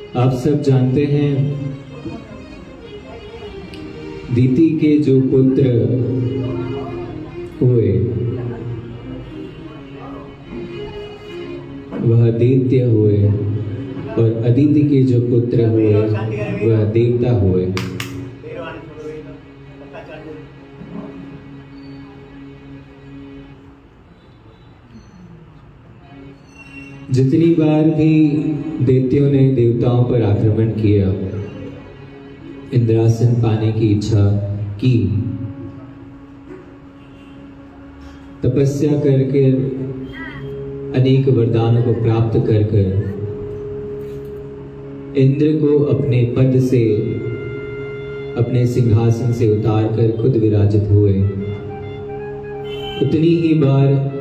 आप सब जानते हैं दीति के जो पुत्र हुए वह दैत्य हुए और अदिति के जो पुत्र हुए वह देवता हुए। जितनी बार भी दैत्यों ने देवताओं पर आक्रमण किया, इंद्रासन पाने की इच्छा की, तपस्या करके अनेक वरदानों को प्राप्त कर इंद्र को अपने पद से, अपने सिंहासन से उतार कर खुद विराजित हुए, उतनी ही बार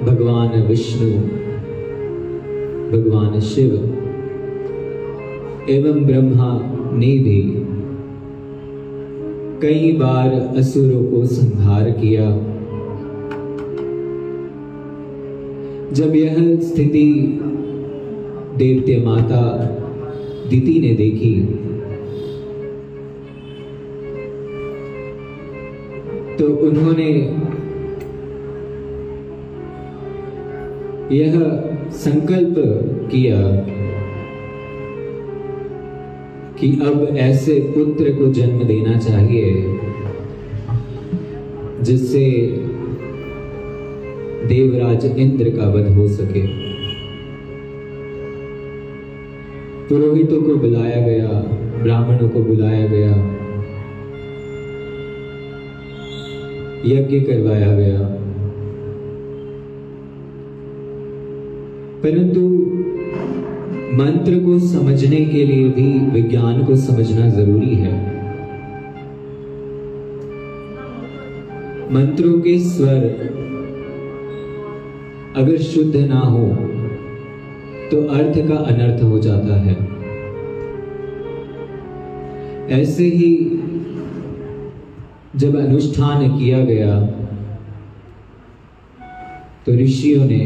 भगवान विष्णु, भगवान शिव एवं ब्रह्मा ने भी कई बार असुरों को संहार किया। जब यह स्थिति दैत्य माता दिति ने देखी तो उन्होंने यह संकल्प किया कि अब ऐसे पुत्र को जन्म देना चाहिए जिससे देवराज इंद्र का वध हो सके। पुरोहितों को बुलाया गया, ब्राह्मणों को बुलाया गया, यज्ञ करवाया गया, परंतु मंत्र को समझने के लिए भी विज्ञान को समझना जरूरी है। मंत्रों के स्वर अगर शुद्ध ना हो तो अर्थ का अनर्थ हो जाता है। ऐसे ही जब अनुष्ठान किया गया तो ऋषियों ने,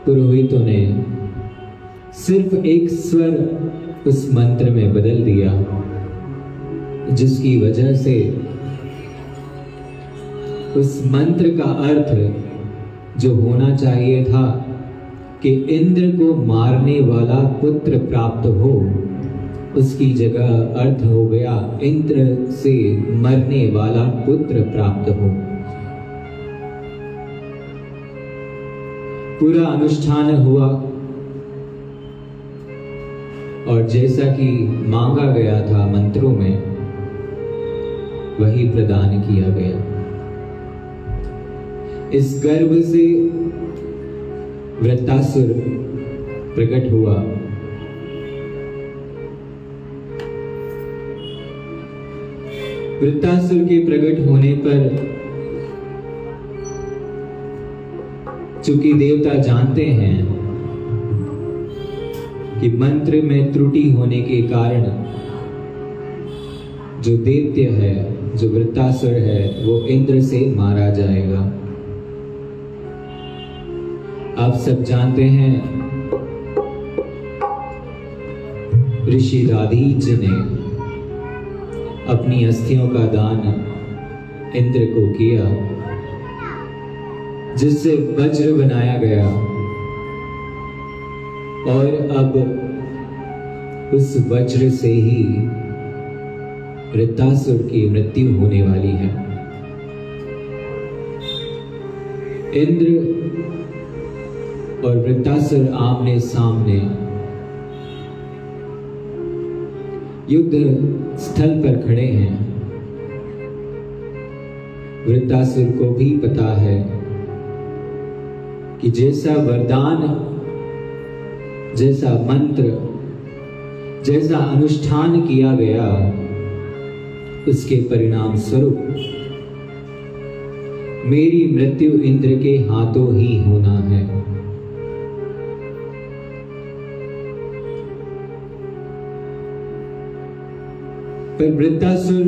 पुरोहितों ने सिर्फ एक स्वर उस मंत्र में बदल दिया, जिसकी वजह से उस मंत्र का अर्थ जो होना चाहिए था कि इंद्र को मारने वाला पुत्र प्राप्त हो, उसकी जगह अर्थ हो गया इंद्र से मरने वाला पुत्र प्राप्त हो। पूरा अनुष्ठान हुआ और जैसा कि मांगा गया था मंत्रों में वही प्रदान किया गया। इस गर्भ से वृत्तासुर प्रकट हुआ। वृत्तासुर के प्रकट होने पर चूंकि देवता जानते हैं कि मंत्र में त्रुटि होने के कारण जो दैत्य है, जो वृत्तासुर है, वो इंद्र से मारा जाएगा। आप सब जानते हैं ऋषि राधीज ने अपनी अस्थियों का दान इंद्र को किया, जिससे वज्र बनाया गया और अब उस वज्र से ही वृत्तासुर की मृत्यु होने वाली है। इंद्र और वृत्तासुर आमने सामने युद्ध स्थल पर खड़े हैं। वृत्तासुर को भी पता है कि जैसा वरदान, जैसा मंत्र, जैसा अनुष्ठान किया गया, उसके परिणाम स्वरूप मेरी मृत्यु इंद्र के हाथों ही होना है। पर वृत्तासुर,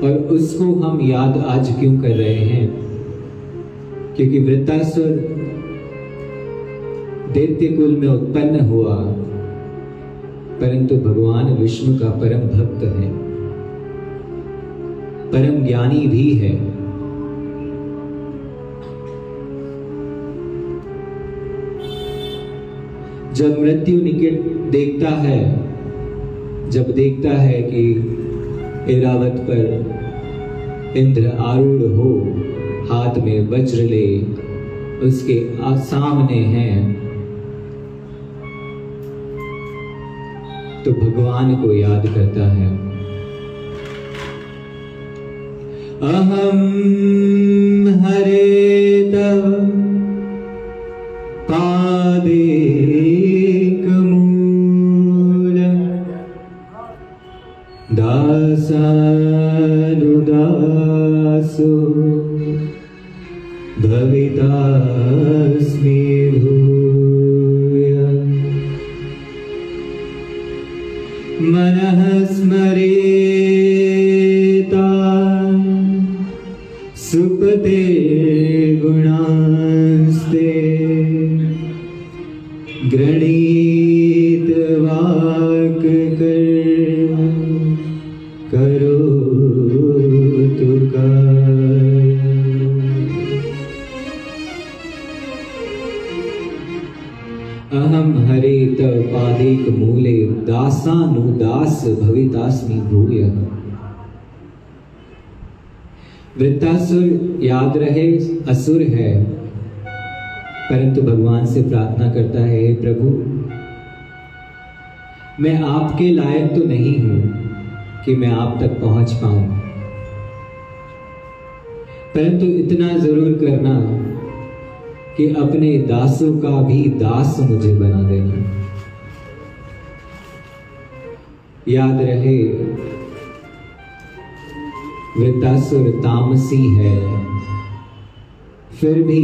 और उसको हम याद आज क्यों कर रहे हैं? क्योंकि वृत्तासुर दैत्य कुल में उत्पन्न हुआ, परंतु भगवान विष्णु का परम भक्त है, परम ज्ञानी भी है। जब मृत्यु निकट देखता है, जब देखता है कि ऐरावत पर इंद्र आरूढ़ हो, हाथ में वज्र ले, उसके सामने हैं, तो भगवान को याद करता है। अहम हरे तव पादे दासानुदासो भवितास्मि भूय। मनः स्मरेता सुपते गुणांस्ते गृणीत वाक् करो तुका। अहम हरे तव पादेक मूले दासानुदास भवितास्मि भूयः। वृत्तासुर याद रहे असुर है, परंतु भगवान से प्रार्थना करता है, हे प्रभु मैं आपके लायक तो नहीं हूं कि मैं आप तक पहुंच पाऊं, परंतु इतना जरूर करना कि अपने दासों का भी दास मुझे बना देना। याद रहे वृत्तासुर तामसी है, फिर भी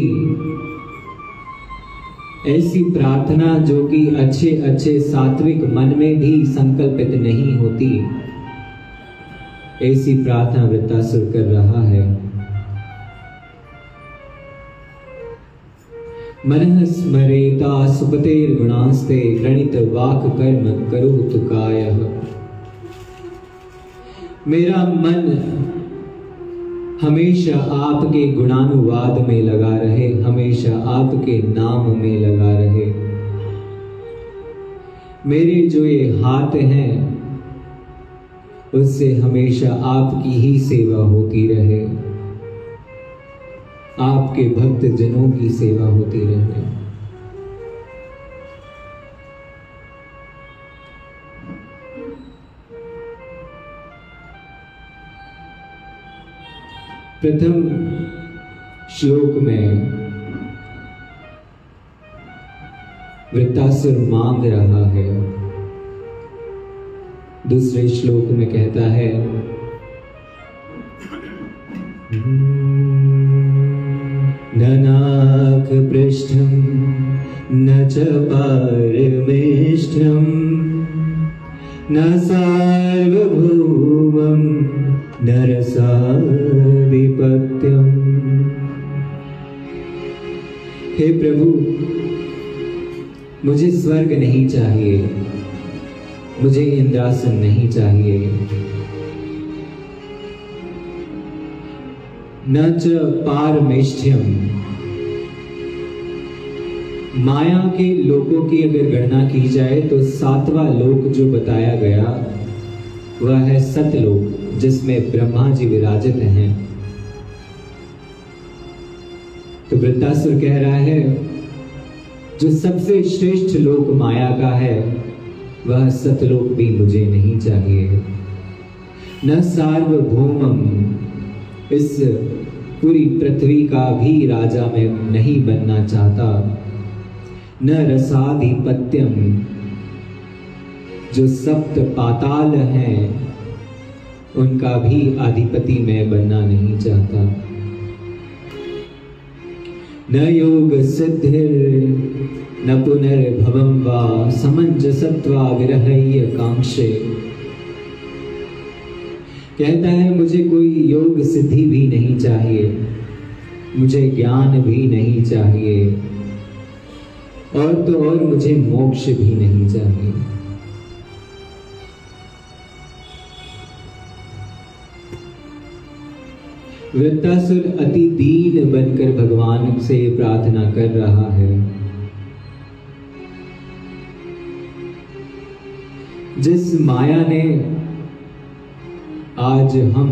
ऐसी प्रार्थना जो कि अच्छे अच्छे सात्विक मन में भी संकल्पित नहीं होती, ऐसी प्रार्थना वृत्तासुर कर रहा है। मनः स्मरेता सुपतेर गुणांस्ते गृणीत वाक् कर्म करोतु कायः। मेरा मन हमेशा आपके गुणानुवाद में लगा रहे, हमेशा आपके नाम में लगा रहे। मेरे जो ये हाथ हैं उससे हमेशा आपकी ही सेवा होती रहे, आपके भक्त जनों की सेवा होती रहे। प्रथम श्लोक में वृत्तासुर मांग रहा है, दूसरे श्लोक में कहता है न नाक पृष्ठम न च पारमेष्ठम न सार्वभौमं न रसाधिपत्यम। हे प्रभु मुझे स्वर्ग नहीं चाहिए, मुझे इंद्रासन नहीं चाहिए, न च पारमेष्ठ्यम। माया के लोकों की अगर गणना की जाए तो 7वां लोक जो बताया गया वह है सतलोक, जिसमें ब्रह्मा जी विराजित हैं। तो वृत्तासुर कह रहा है जो सबसे श्रेष्ठ लोक माया का है वह सतलोक भी मुझे नहीं चाहिए। न सार्वभौमम, इस पूरी पृथ्वी का भी राजा मैं नहीं बनना चाहता। न रसाधिपत्यम, जो सप्त पाताल हैं उनका भी अधिपति मैं बनना नहीं चाहता। न योग सिद्धिर न पुनर्भवम वा समंजसत्वा विरहय्य कांक्षे। कहता है मुझे कोई योग सिद्धि भी नहीं चाहिए, मुझे ज्ञान भी नहीं चाहिए, और तो और मुझे मोक्ष भी नहीं चाहिए। वृत्तासुर अति दीन बनकर भगवान से प्रार्थना कर रहा है। जिस माया ने आज हम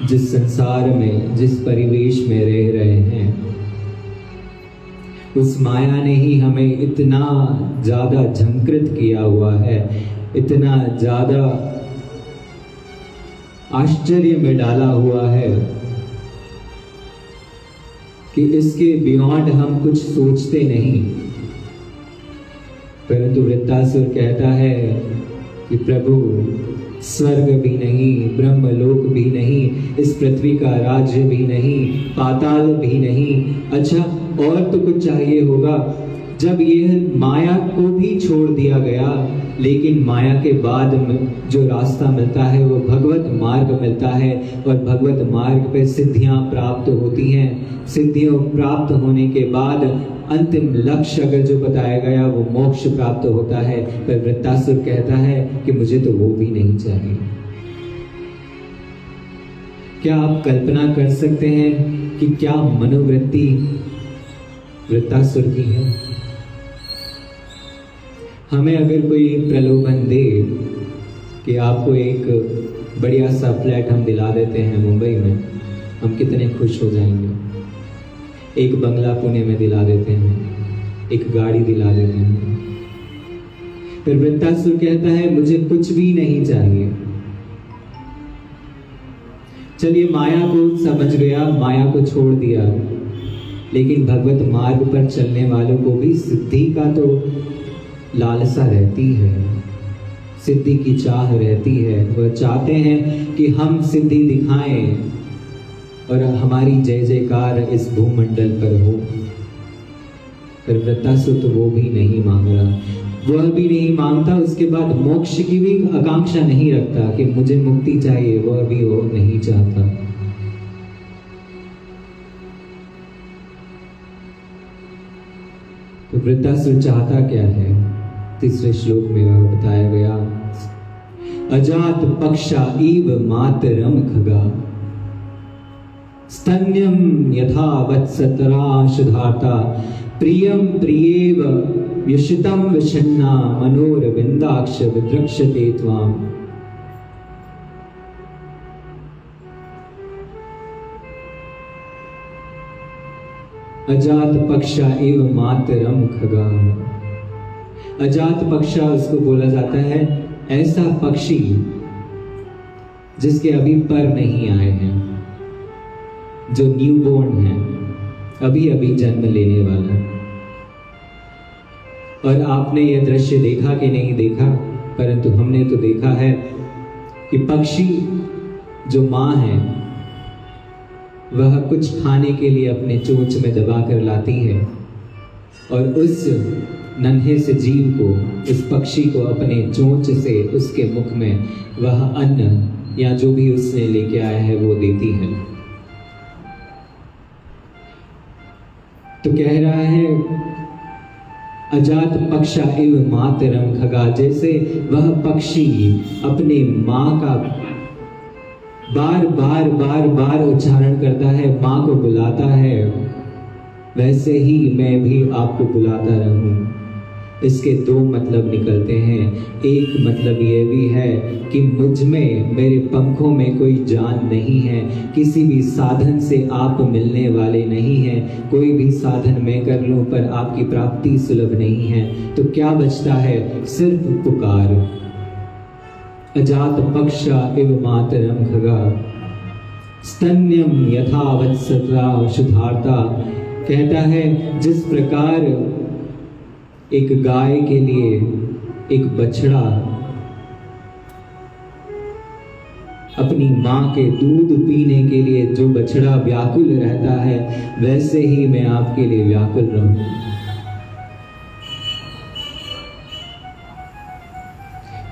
जिस संसार में, जिस परिवेश में रह रहे हैं, उस माया ने ही हमें इतना ज्यादा झंकृत किया हुआ है, इतना ज्यादा आश्चर्य में डाला हुआ है कि इसके बियॉन्ड हम कुछ सोचते नहीं। परंतु वृत्तासुर कहता है कि प्रभु, स्वर्ग भी नहीं, ब्रह्मलोक भी नहीं, इस पृथ्वी का राज्य भी नहीं, पाताल भी नहीं, अच्छा और तो कुछ चाहिए होगा। जब यह माया को भी छोड़ दिया गया, लेकिन माया के बाद जो रास्ता मिलता है वो भगवत मार्ग मिलता है, और भगवत मार्ग पे सिद्धियां प्राप्त होती हैं। सिद्धियों प्राप्त होने के बाद अंतिम लक्ष्य अगर जो बताया गया वो मोक्ष प्राप्त होता है। पर वृत्तासुर कहता है कि मुझे तो वो भी नहीं चाहिए। क्या आप कल्पना कर सकते हैं कि क्या मनोवृत्ति वृत्तासुर की है? हमें अगर कोई प्रलोभन दे कि आपको एक बढ़िया सा फ्लैट हम दिला देते हैं मुंबई में, हम कितने खुश हो जाएंगे। एक बंगला पुणे में दिला देते हैं, एक गाड़ी दिला देते हैं। फिर वृत्तासुर कहता है मुझे कुछ भी नहीं चाहिए। चलिए, माया को समझ गया, माया को छोड़ दिया, लेकिन भगवत मार्ग पर चलने वालों को भी सिद्धि का तो लालसा रहती है, सिद्धि की चाह रहती है। वह चाहते हैं कि हम सिद्धि दिखाएं और हमारी जय जयकार इस भूमंडल पर हो। पर वृत्तासुर तो वो भी नहीं मांग रहा, वह भी नहीं मांगता। उसके बाद मोक्ष की भी आकांक्षा नहीं रखता कि मुझे मुक्ति चाहिए, वह भी वो नहीं चाहता। तो वृत्तासुर चाहता क्या है? तीसरे श्लोक में वह बताया गया, अजात पक्षा इव मातरम खगा स्तन्यम यथा वत्सतराशुधाता प्रियम प्रियेव व्यशितम विषन्ना मनोरविंदाक्ष विद्रक्षते त्वाम। अजात पक्षा एव मातरम खगा। अजात पक्षा उसको बोला जाता है, ऐसा पक्षी जिसके अभी पर नहीं आए हैं, जो न्यूबॉर्न है, अभी अभी जन्म लेने वाला। और आपने यह दृश्य देखा कि नहीं देखा, परंतु हमने तो देखा है कि पक्षी जो माँ है वह कुछ खाने के लिए अपने चोंच में दबा कर लाती है, और उस नन्हे से जीव को, इस पक्षी को अपने चोंच से उसके मुख में वह अन्न या जो भी उसने लेके आया है वो देती है। तो कह रहा है अजात पक्षा इव मातरम खगा, जैसे वह पक्षी अपने माँ का बार बार बार बार उच्चारण करता है, माँ को बुलाता है, वैसे ही मैं भी आपको बुलाता रहूं। इसके दो मतलब निकलते हैं। एक मतलब यह भी है कि मुझ में, मेरे पंखों में कोई जान नहीं है, किसी भी साधन से आप मिलने वाले नहीं हैं, कोई भी साधन मैं कर लूं पर आपकी प्राप्ति सुलभ नहीं है। तो क्या बचता है? सिर्फ पुकार। अजात पक्षा इव मातरम खगा स्तन्यम यथा वत्सतरा शुधार्ता। कहता है जिस प्रकार एक गाय के लिए एक बछड़ा अपनी माँ के दूध पीने के लिए जो बछड़ा व्याकुल रहता है, वैसे ही मैं आपके लिए व्याकुल रहूं।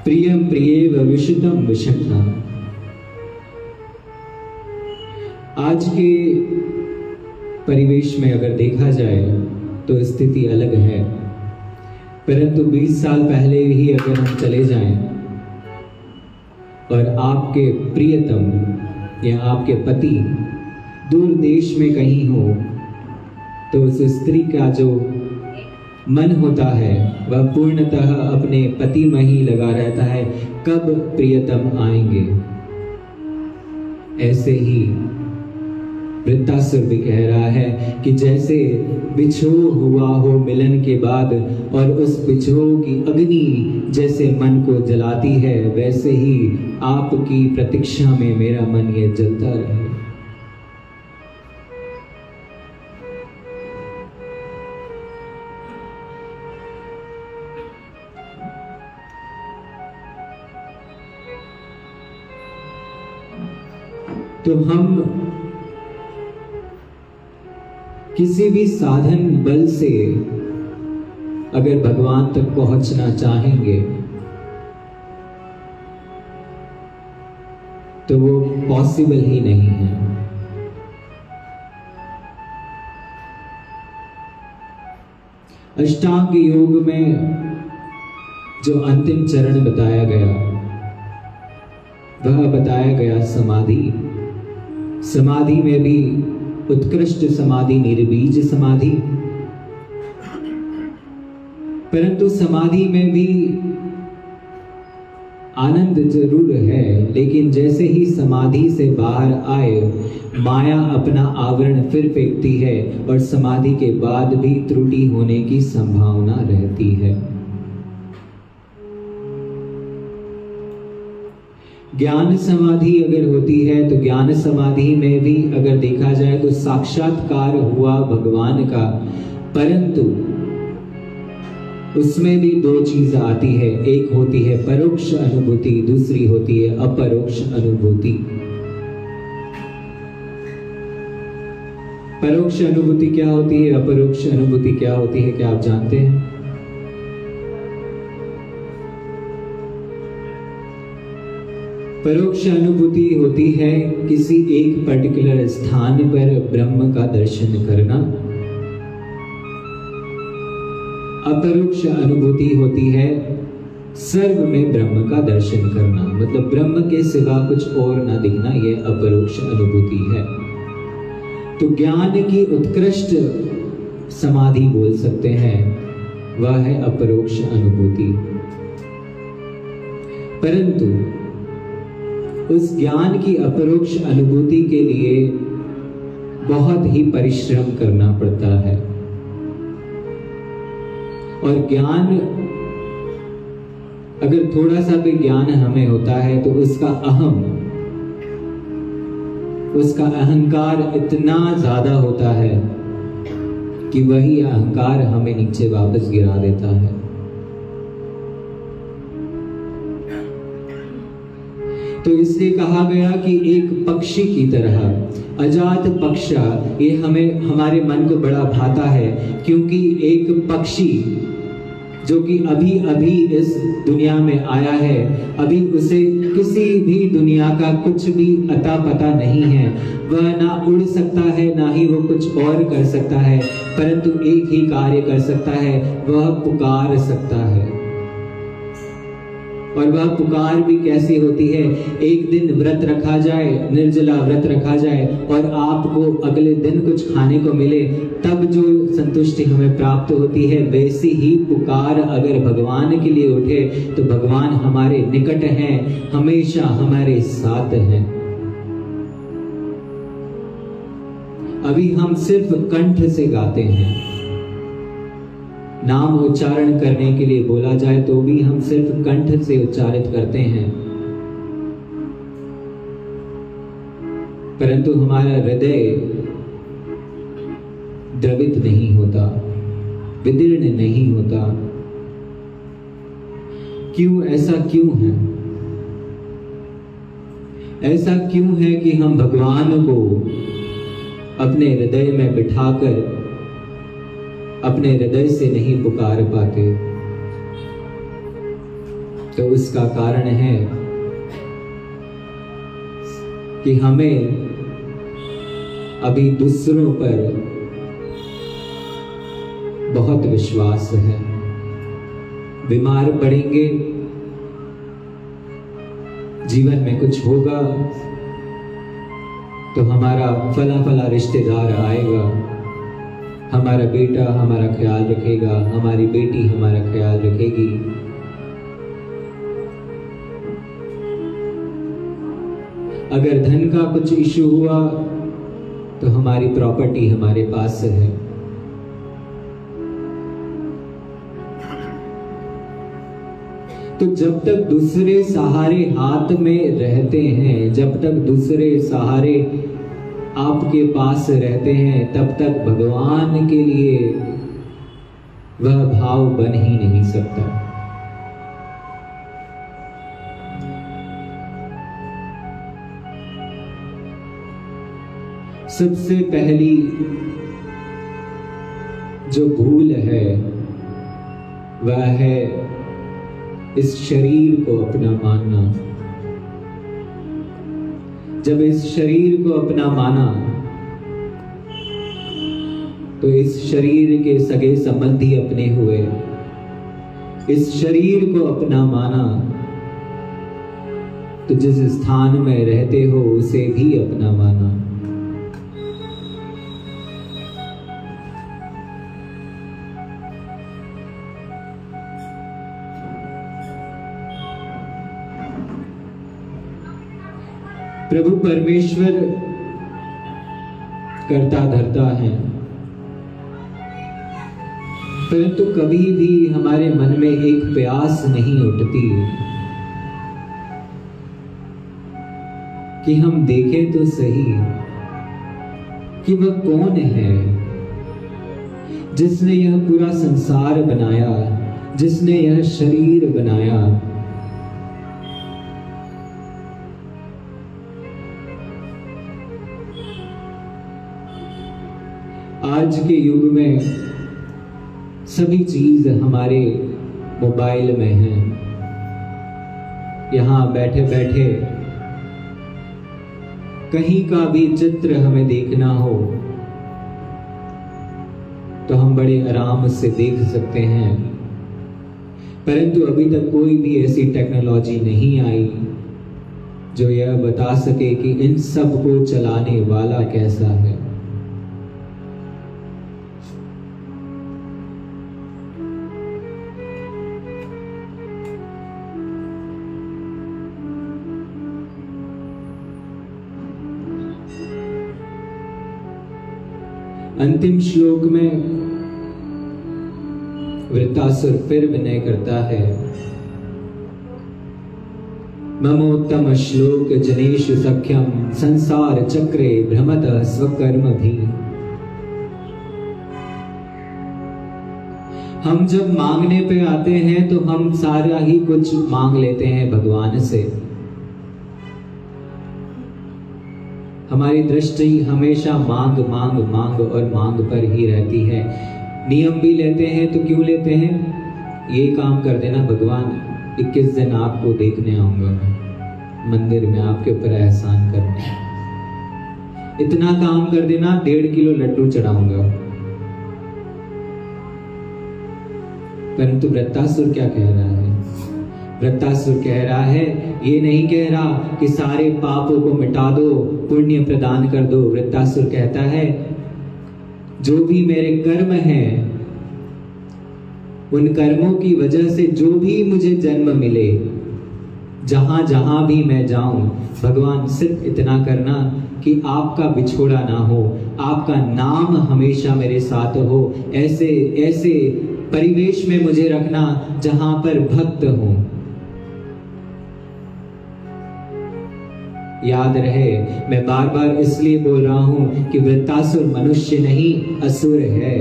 प्रियम प्रियेव विशुद्धम विषन्ना। आज के परिवेश में अगर देखा जाए तो स्थिति अलग है। परंतु 20 साल पहले ही अगर हम चले जाएं और आपके प्रियतम या आपके पति दूर देश में कहीं हो, तो उस स्त्री का जो मन होता है वह पूर्णतः अपने पति में ही लगा रहता है, कब प्रियतम आएंगे। ऐसे ही वृत्तासुर भी कह रहा है कि जैसे बिछोह हुआ हो मिलन के बाद और उस बिछोह की अग्नि जैसे मन को जलाती है, वैसे ही आपकी प्रतीक्षा में मेरा मन ये जलता रहे। तो हम किसी भी साधन बल से अगर भगवान तक पहुंचना चाहेंगे तो वो पॉसिबल ही नहीं है। अष्टांग योग में जो अंतिम चरण बताया गया वह बताया गया समाधि। समाधि में भी उत्कृष्ट समाधि निर्बीज समाधि, परंतु समाधि में भी आनंद जरूर है, लेकिन जैसे ही समाधि से बाहर आए माया अपना आवरण फिर फेंकती है और समाधि के बाद भी त्रुटि होने की संभावना रहती है। ज्ञान समाधि अगर होती है तो ज्ञान समाधि में भी अगर देखा जाए तो साक्षात्कार हुआ भगवान का, परंतु उसमें भी दो चीज आती है, एक होती है परोक्ष अनुभूति, दूसरी होती है अपरोक्ष अनुभूति। परोक्ष अनुभूति क्या होती है, अपरोक्ष अनुभूति क्या होती है, क्या आप जानते हैं? परोक्ष अनुभूति होती है किसी एक पर्टिकुलर स्थान पर ब्रह्म का दर्शन करना। अपरोक्ष अनुभूति होती है सर्व में ब्रह्म का दर्शन करना, मतलब ब्रह्म के सिवा कुछ और न दिखना, यह अपरोक्ष अनुभूति है। तो ज्ञान की उत्कृष्ट समाधि बोल सकते हैं, वह है अपरोक्ष अनुभूति। परंतु उस ज्ञान की अपरोक्ष अनुभूति के लिए बहुत ही परिश्रम करना पड़ता है, और ज्ञान अगर थोड़ा सा भी ज्ञान हमें होता है तो उसका अहंकार इतना ज्यादा होता है कि वही अहंकार हमें नीचे वापस गिरा देता है। तो इसलिए कहा गया कि एक पक्षी की तरह अजात पक्षा, ये हमारे मन को बड़ा भाता है, क्योंकि एक पक्षी जो कि अभी अभी इस दुनिया में आया है, अभी उसे किसी भी दुनिया का कुछ भी अता पता नहीं है, वह ना उड़ सकता है ना ही वो कुछ और कर सकता है, परंतु एक ही कार्य कर सकता है, वह पुकार सकता है। और वह पुकार भी कैसी होती है, एक दिन व्रत रखा जाए, निर्जला व्रत रखा जाए और आपको अगले दिन कुछ खाने को मिले, तब जो संतुष्टि हमें प्राप्त होती है, वैसी ही पुकार अगर भगवान के लिए उठे तो भगवान हमारे निकट हैं, हमेशा हमारे साथ हैं। अभी हम सिर्फ कंठ से गाते हैं, नाम उच्चारण करने के लिए बोला जाए तो भी हम सिर्फ कंठ से उच्चारित करते हैं, परंतु हमारा हृदय द्रवित नहीं होता, विदीर्ण नहीं होता। क्यों? ऐसा क्यों है? ऐसा क्यों है कि हम भगवान को अपने हृदय में बिठाकर अपने हृदय से नहीं पुकार पाते? तो उसका कारण है कि हमें अभी दूसरों पर बहुत विश्वास है। बीमार पड़ेंगे, जीवन में कुछ होगा तो हमारा फला फला रिश्तेदार आएगा, हमारा बेटा हमारा ख्याल रखेगा, हमारी बेटी हमारा ख्याल रखेगी। अगर धन का कुछ इश्यू हुआ तो हमारी प्रॉपर्टी हमारे पास है। तो जब तक दूसरे सहारे हाथ में रहते हैं, जब तक दूसरे सहारे आपके पास रहते हैं, तब तक भगवान के लिए वह भाव बन ही नहीं सकता। सबसे पहली जो भूल है वह है इस शरीर को अपना मानना। जब इस शरीर को अपना माना तो इस शरीर के सगे संबंधी अपने हुए। इस शरीर को अपना माना तो जिस स्थान में रहते हो उसे भी अपना माना। प्रभु परमेश्वर करता धरता है, परंतु कभी भी हमारे मन में एक प्यास नहीं उठती कि हम देखें तो सही कि वह कौन है जिसने यह पूरा संसार बनाया, जिसने यह शरीर बनाया। आज के युग में सभी चीज हमारे मोबाइल में है। यहां बैठे बैठे कहीं का भी चित्र हमें देखना हो तो हम बड़े आराम से देख सकते हैं, परंतु अभी तक कोई भी ऐसी टेक्नोलॉजी नहीं आई जो यह बता सके कि इन सब को चलाने वाला कैसा है। अंतिम श्लोक में वृत्तासुर फिर विनय करता है, ममोत्तम श्लोक जनेषु सख्यम संसार चक्रे भ्रमत स्वकर्म भी। हम जब मांगने पे आते हैं तो हम सारा ही कुछ मांग लेते हैं भगवान से। हमारी दृष्टि हमेशा मांग मांग मांग और मांग पर ही रहती है। नियम भी लेते हैं तो क्यों लेते हैं? ये काम कर देना भगवान, 21 दिन आपको देखने आऊंगा मैं मंदिर में, आपके ऊपर एहसान करने। इतना काम कर देना, 1.5 किलो लड्डू चढ़ाऊंगा। परंतु वृत्तासुर क्या कह रहा है? वृत्तासुर कह रहा है, ये नहीं कह रहा कि सारे पापों को मिटा दो, पुण्य प्रदान कर दो। वृत्तासुर कहता है, जो भी मेरे कर्म हैं, उन कर्मों की वजह से जो भी मुझे जन्म मिले, जहां जहां भी मैं जाऊं, भगवान सिर्फ इतना करना कि आपका बिछोड़ा ना हो, आपका नाम हमेशा मेरे साथ हो। ऐसे ऐसे परिवेश में मुझे रखना जहां पर भक्त हो। याद रहे, मैं बार बार इसलिए बोल रहा हूं कि वृत्तासुर मनुष्य नहीं, असुर है,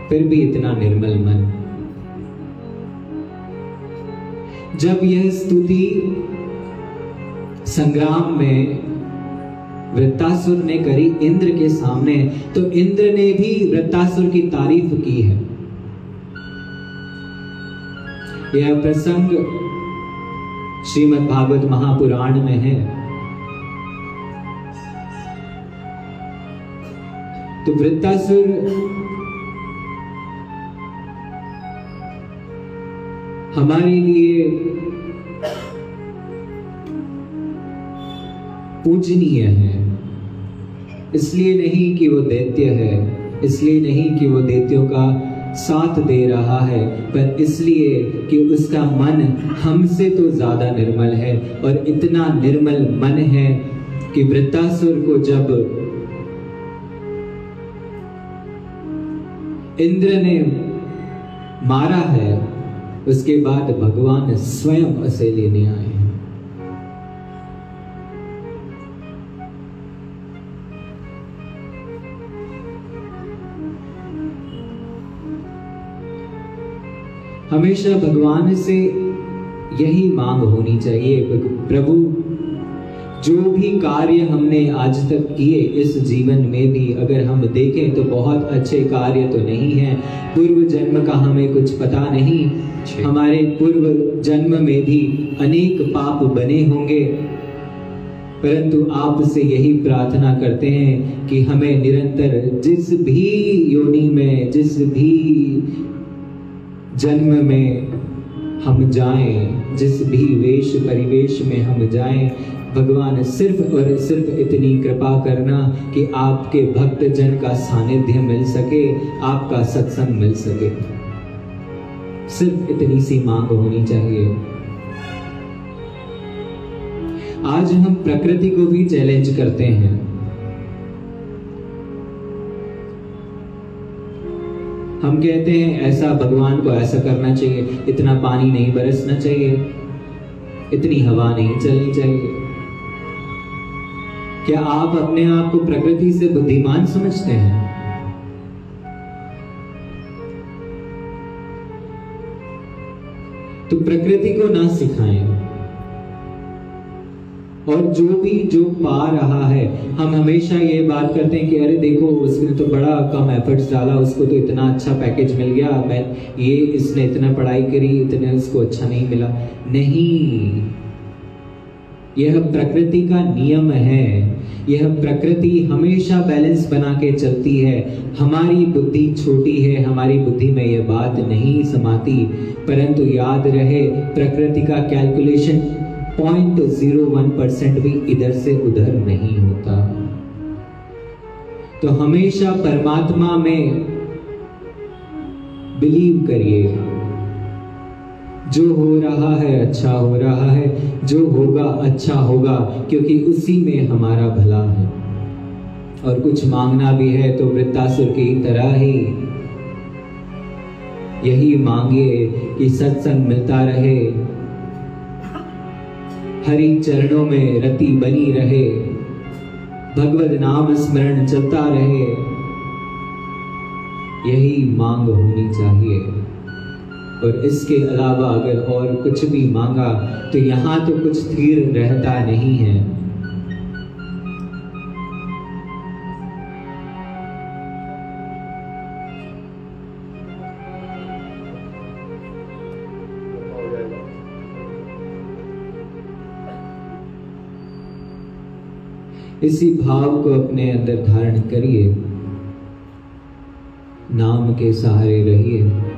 फिर भी इतना निर्मल मन। जब यह स्तुति संग्राम में वृत्तासुर ने करी इंद्र के सामने, तो इंद्र ने भी वृत्तासुर की तारीफ की है। यह प्रसंग श्रीमद् भागवत महापुराण में है। तो वृत्तासुर हमारे लिए पूजनीय है, इसलिए नहीं कि वो दैत्य है, इसलिए नहीं कि वो दैत्यों का साथ दे रहा है, पर इसलिए कि उसका मन हमसे तो ज्यादा निर्मल है। और इतना निर्मल मन है कि वृत्तासुर को जब इंद्र ने मारा है, उसके बाद भगवान स्वयं उसे लेने आए हैं। हमेशा भगवान से यही मांग होनी चाहिए, प्रभु जो भी कार्य हमने आज तक किए इस जीवन में भी अगर हम देखें तो बहुत अच्छे कार्य तो नहीं है। पूर्व जन्म का हमें कुछ पता नहीं, हमारे पूर्व जन्म में भी अनेक पाप बने होंगे, परंतु आपसे यही प्रार्थना करते हैं कि हमें निरंतर जिस भी योनि में, जिस भी जन्म में हम जाएं, जिस भी वेश परिवेश में हम जाएं, भगवान सिर्फ और सिर्फ इतनी कृपा करना कि आपके भक्त जन का सानिध्य मिल सके, आपका सत्संग मिल सके। सिर्फ इतनी सी मांग होनी चाहिए। आज हम प्रकृति को भी चैलेंज करते हैं। हम कहते हैं ऐसा भगवान को ऐसा करना चाहिए, इतना पानी नहीं बरसना चाहिए, इतनी हवा नहीं चलनी चाहिए। क्या आप अपने आप को प्रकृति से बुद्धिमान समझते हैं? तो प्रकृति को ना सिखाएं। और जो पा रहा है, हम हमेशा ये बात करते हैं कि अरे देखो उसने तो बड़ा कम एफर्ट्स डाला, उसको तो इतना अच्छा पैकेज मिल गया, इसने इतना पढ़ाई करी, इतने उसको अच्छा नहीं मिला। नहीं, यह प्रकृति का नियम है। यह प्रकृति हमेशा बैलेंस बना के चलती है। हमारी बुद्धि छोटी है, हमारी बुद्धि में यह बात नहीं समाती, परंतु याद रहे प्रकृति का कैलकुलेशन 0.01% भी इधर से उधर नहीं होता। तो हमेशा परमात्मा में बिलीव करिए। जो हो रहा है अच्छा हो रहा है, जो होगा अच्छा होगा, क्योंकि उसी में हमारा भला है। और कुछ मांगना भी है तो वृत्तासुर की तरह ही यही मांगिए कि सत्संग मिलता रहे, हरि चरणों में रति बनी रहे, भगवद नाम स्मरण चलता रहे। यही मांग होनी चाहिए। और इसके अलावा अगर और कुछ भी मांगा तो यहां तो कुछ स्थिर रहता नहीं है। इसी भाव को अपने अंदर धारण करिए, नाम के सहारे रहिए।